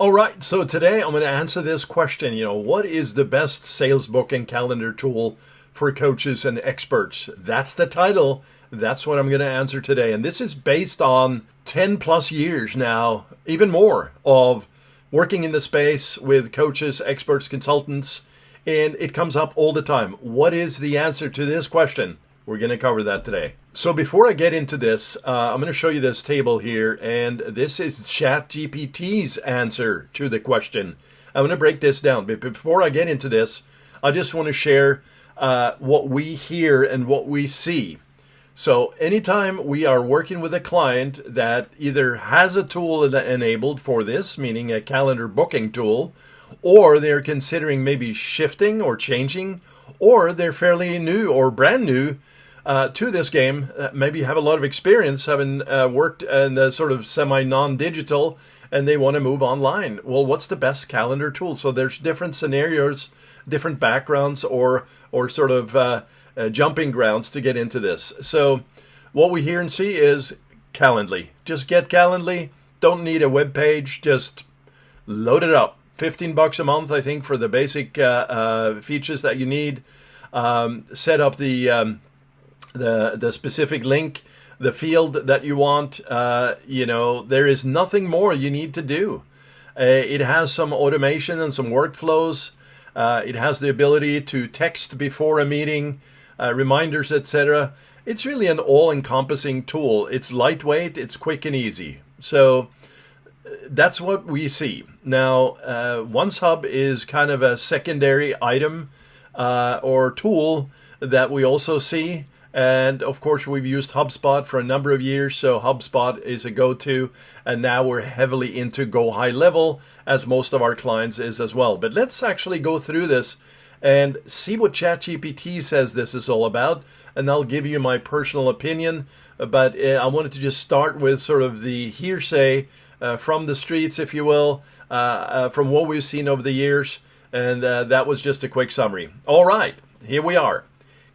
All right, so today I'm going to answer this question. What is the best sales booking calendar tool for coaches and experts? That's the title. That's what I'm going to answer today. And this is based on 10 plus years now, even more, of working in the space with coaches, experts, consultants, and it comes up all the time. What is the answer to this question? We're going to cover that today. So before I get into this, I'm going to show you this table here, and this is ChatGPT's answer to the question. I'm going to break this down, but before I get into this, I just want to share what we hear and what we see. So anytime we are working with a client that either has a tool enabled for this, meaning a calendar booking tool, or they're considering maybe shifting or changing, or they're fairly new or brand new to this game, maybe have a lot of experience having worked in the sort of semi-non-digital, and they want to move online. Well, what's the best calendar tool? So there's different scenarios, different backgrounds, or sort of jumping grounds to get into this. So what we hear and see is Calendly. Just get Calendly. Don't need a web page. Just load it up. $15 a month, I think, for the basic features that you need. Set up the specific link, the field that you want. There is nothing more you need to do. It has some automation and some workflows. It has the ability to text before a meeting, reminders, etc. It's really an all-encompassing tool. It's lightweight, it's quick and easy. So that's what we see. Now, OnceHub is kind of a secondary item or tool that we also see. And of course, we've used HubSpot for a number of years, so HubSpot is a go-to. And now we're heavily into GoHighLevel, as most of our clients is as well. But let's actually go through this and see what ChatGPT says this is all about. And I'll give you my personal opinion. But I wanted to just start with sort of the hearsay from the streets, if you will, from what we've seen over the years. And that was just a quick summary. All right, here we are.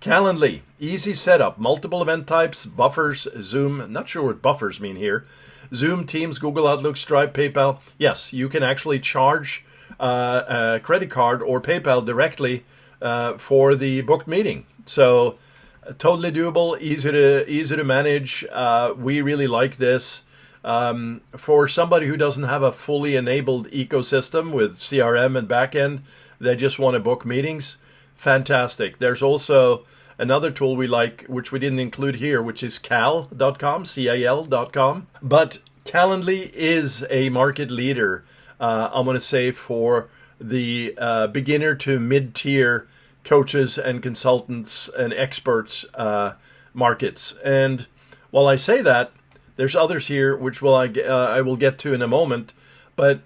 Calendly, easy setup, multiple event types, buffers, Zoom, not sure what buffers mean here, Zoom, Teams, Google Outlook, Stripe, PayPal. Yes, you can actually charge a credit card or PayPal directly for the booked meeting. So totally doable, easy to manage. We really like this. For somebody who doesn't have a fully enabled ecosystem with CRM and backend, they just want to book meetings. Fantastic. There's also another tool we like, which we didn't include here, which is cal.com, C-A-L.com. But Calendly is a market leader, I'm going to say, for the beginner to mid-tier coaches and consultants and experts markets. And while I say that, there's others here, which I will get to in a moment. But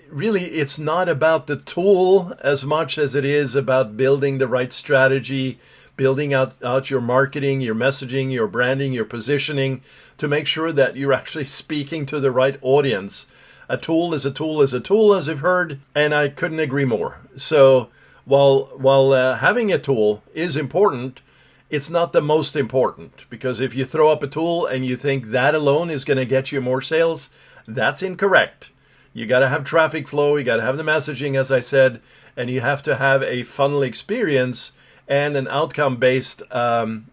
really, it's not about the tool as much as it is about building the right strategy, building out your marketing, your messaging, your branding, your positioning, to make sure that you're actually speaking to the right audience. A tool is a tool is a tool, as you've heard, and I couldn't agree more. So while having a tool is important, it's not the most important, because if you throw up a tool and you think that alone is going to get you more sales, that's incorrect. You got to have traffic flow, you got to have the messaging, as I said, and you have to have a funnel experience and an outcome-based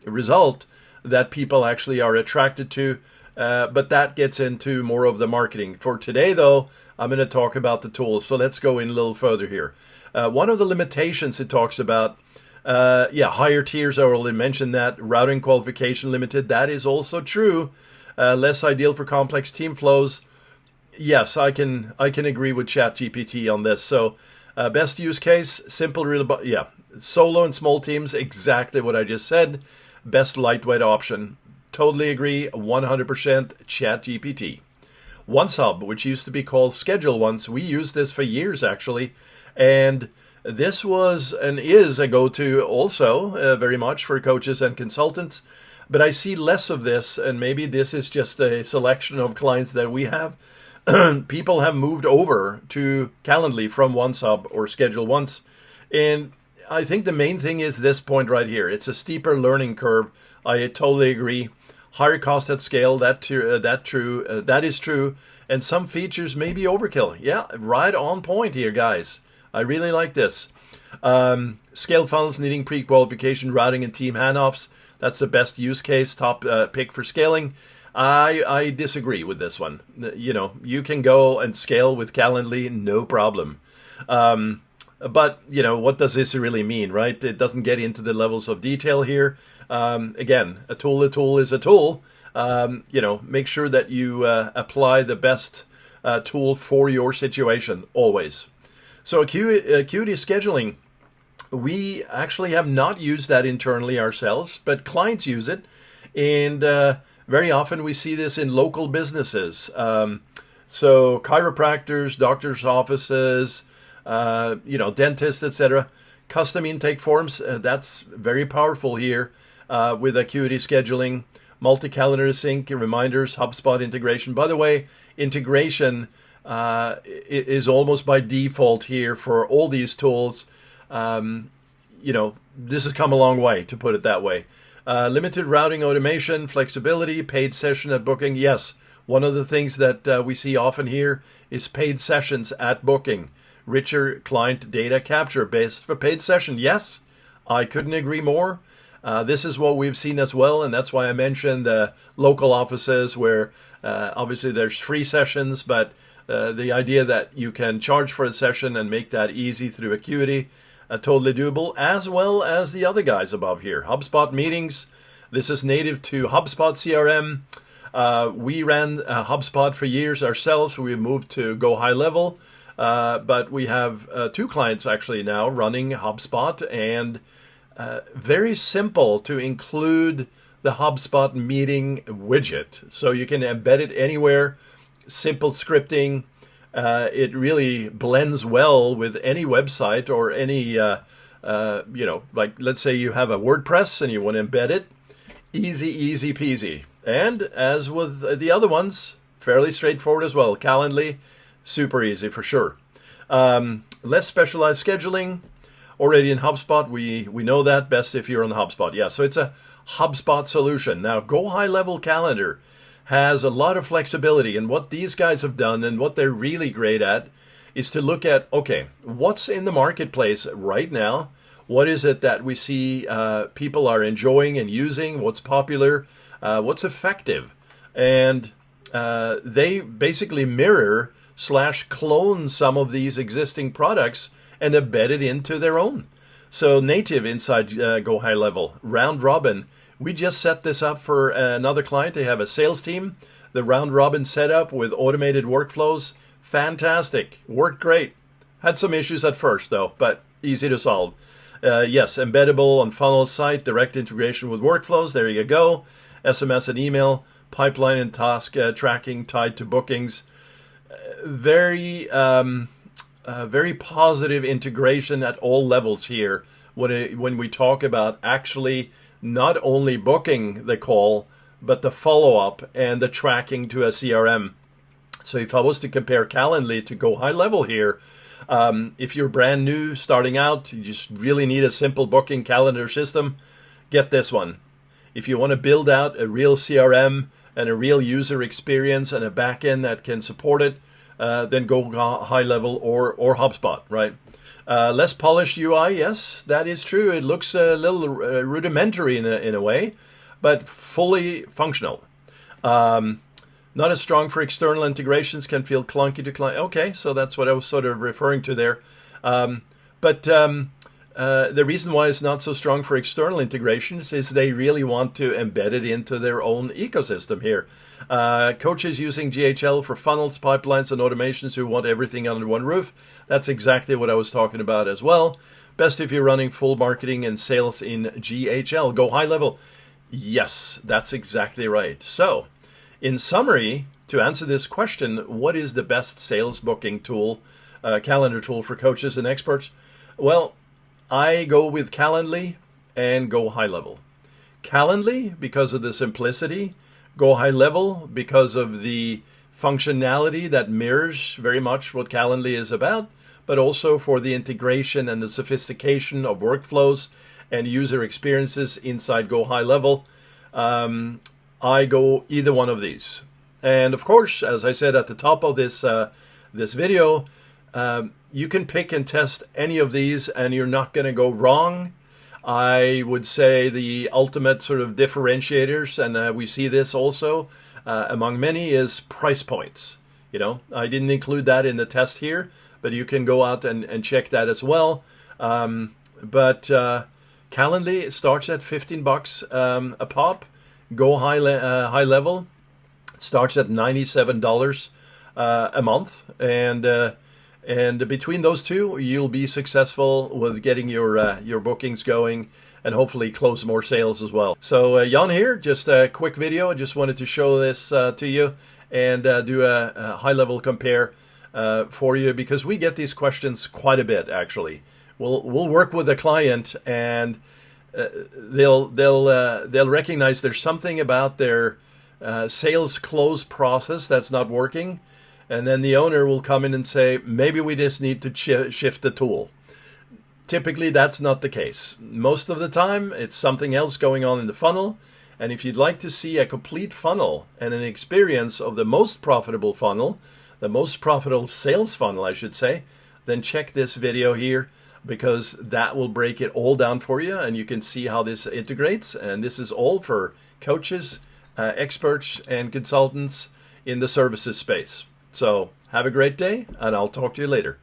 result that people actually are attracted to. But that gets into more of the marketing. For today, though, I'm going to talk about the tools. So let's go in a little further here. One of the limitations it talks about, higher tiers, I already mentioned that. Routing qualification limited, that is also true. Less ideal for complex team flows. Yes, I can agree with ChatGPT on this. So best use case, simple, solo and small teams, exactly what I just said. Best lightweight option. Totally agree, 100% ChatGPT. OnceHub, which used to be called Schedule Once, we used this for years actually, and this was and is a go-to also very much for coaches and consultants. But I see less of this, and maybe this is just a selection of clients that we have. People have moved over to Calendly from OnceHub or Schedule Once, and I think the main thing is this point right here. It's a steeper learning curve. I totally agree. Higher cost at scale, that is true. and some features may be overkill. Yeah, right on point here, guys. I really like this. Scaled funnels needing pre-qualification, routing, and team handoffs. That's the best use case, top pick for scaling. I disagree with this one. You know, you can go and scale with Calendly, no problem. But, you know, what does this really mean, right? It doesn't get into the levels of detail here. Again, a tool is a tool. You know, make sure that you apply the best tool for your situation, always. So Acuity scheduling, we actually have not used that internally ourselves, but clients use it. And very often we see this in local businesses. So chiropractors, doctors' offices, you know, dentists, etc. Custom intake forms, that's very powerful here with Acuity scheduling. Multi-calendar sync, reminders, HubSpot integration. By the way, integration is almost by default here for all these tools. You know, this has come a long way, to put it that way. Limited routing automation, flexibility, paid session at booking. Yes, one of the things that we see often here is paid sessions at booking. Richer client data capture, best for paid session. Yes, I couldn't agree more. This is what we've seen as well, and that's why I mentioned local offices where obviously there's free sessions, but the idea that you can charge for a session and make that easy through Acuity, totally doable, as well as the other guys above here. HubSpot Meetings, this is native to HubSpot CRM. We ran HubSpot for years ourselves. We moved to GoHighLevel, but we have 2 clients actually now running HubSpot, and very simple to include the HubSpot meeting widget. So you can embed it anywhere, simple scripting. It really blends well with any website or any, you know, like let's say you have a WordPress and you want to embed it. Easy peasy. And as with the other ones, fairly straightforward as well. Calendly, super easy for sure. Less specialized scheduling. Already in HubSpot, we know that best if you're on HubSpot. Yeah, so it's a HubSpot solution. Now, GoHighLevel Calendar has a lot of flexibility, and what these guys have done and what they're really great at is to look at, okay, what's in the marketplace right now? What is it that we see people are enjoying and using? What's popular? What's effective? And they basically mirror / clone some of these existing products and embed it into their own. So native inside GoHighLevel, round robin. We just set this up for another client. They have a sales team. The round robin setup with automated workflows, fantastic, worked great. Had some issues at first though, but easy to solve. Yes, embeddable on funnel site, direct integration with workflows. There you go. SMS and email, pipeline and task tracking tied to bookings. Very positive integration at all levels here when we talk about actually not only booking the call, but the follow-up and the tracking to a CRM. So if I was to compare Calendly to GoHighLevel here, if you're brand new, starting out, you just really need a simple booking calendar system, get this one. If you want to build out a real CRM and a real user experience and a backend that can support it, then go GoHighLevel or HubSpot, right? Less polished UI, yes, that is true. It looks a little rudimentary in a way, but fully functional. Not as strong for external integrations, can feel clunky to client. Okay, so that's what I was sort of referring to there. But the reason why it's not so strong for external integrations is they really want to embed it into their own ecosystem here. Coaches using GHL for funnels, pipelines, and automations who want everything under one roof. That's exactly what I was talking about as well. Best if you're running full marketing and sales in GHL. GoHighLevel. Yes, that's exactly right. So, in summary, to answer this question, what is the best sales booking tool, calendar tool for coaches and experts? Well, I go with Calendly and GoHighLevel. Calendly, because of the simplicity. GoHighLevel, because of the functionality that mirrors very much what Calendly is about, but also for the integration and the sophistication of workflows and user experiences inside GoHighLevel. I go either one of these. And of course, as I said at the top of this this video, you can pick and test any of these and you're not going to go wrong. I would say the ultimate sort of differentiators, and we see this also among many, is price points. You know, I didn't include that in the test here, but you can go out and check that as well. But Calendly starts at $15 a pop. GoHighLevel starts at $97 a month, and between those two, you'll be successful with getting your bookings going and hopefully close more sales as well. So Jan here, just a quick video. I just wanted to show this to you and do a high-level compare for you, because we get these questions quite a bit. Actually, we'll work with the client and they'll recognize there's something about their sales close process that's not working, and then the owner will come in and say, maybe we just need to shift the tool. Typically that's not the case. Most of the time it's something else going on in the funnel. And if you'd like to see a complete funnel and an experience of the most profitable funnel, the most profitable sales funnel I should say, then check this video here, because that will break it all down for you and you can see how this integrates. And this is all for coaches, experts and consultants in the services space. So have a great day, and I'll talk to you later.